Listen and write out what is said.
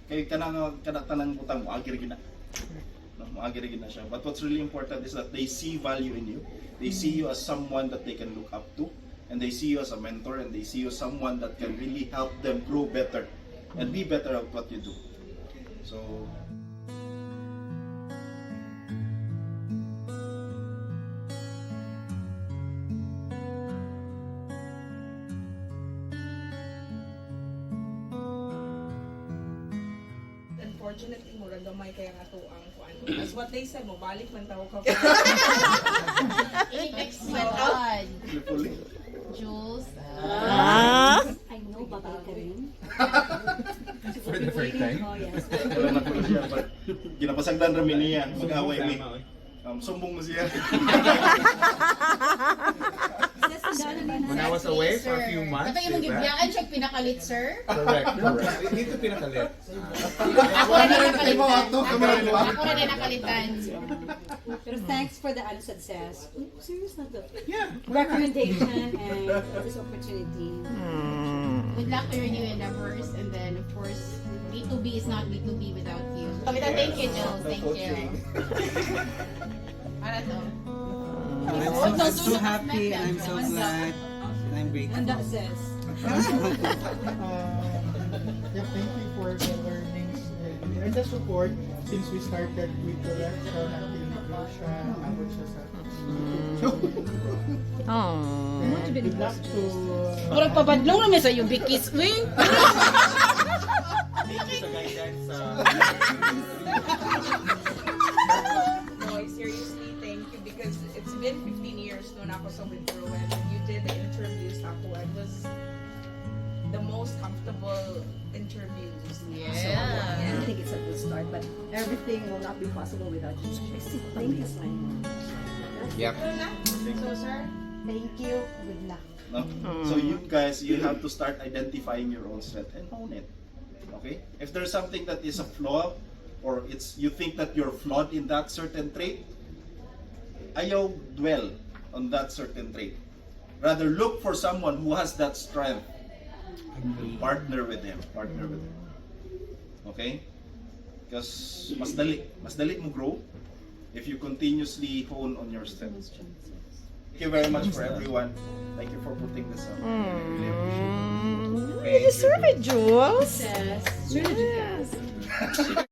Kay kanang butang mo agi na. No, maagi na siya. But what's really important is that they see value in you. They see you as someone that they can look up to, and they see you as a mentor, and they see you as someone that can really help them grow better and be better at what you do. So unfortunately, mura gamay kaya nga to ang kuan. As what they said, mo balik man tao ka. Next month. hopefully. Jules. I know, baka ako rin. For the first time? Oh, yes. Wala na ko siya, but ginapasagdan rami niya, mag-away mi. Sumbong mo siya. When I was away for a few months, Kapag yung diba? gibiyaan siya pinakalit, sir. Correct. Dito pinakalit. Ako rin nakalitan. Kamera Ako rin nakalitan. Pero thanks for the ano success. Serious na to. Yeah. Recommendation and this opportunity. Good luck to your new endeavors. And then, of course, B2B is not B2B without you. Thank you, Jules. Thank you. Ano to? I'm so happy and I'm so glad and I'm grateful. And that says, Yeah, thank you for the learnings and the support since we started with the lecture until now siya abot siya sa good luck to Murag pabadlong naman sa yung bikis, uy. Sa guidance sa... No, seriously, thank you because it's been 15 years no na ako sa Wipro and when you did the interviews ako, it was the most comfortable interviews. I think it's a good start, but everything will not be possible without you. Thank you so much. Yep. So, sir, Thank you. Good luck. No? So you guys, you have to start identifying your own strength and own it. Okay? If there's something that is a flaw, or you think that you're flawed in that certain trait, ayaw dwell on that certain trait. Rather look for someone who has that strength. Partner with them. Partner with them. Okay? Because mas dali mo grow if you continuously hone on your strengths. Thank you very much for everyone. Thank you for putting this up. I really appreciate it. You deserve it, Jules. Yes.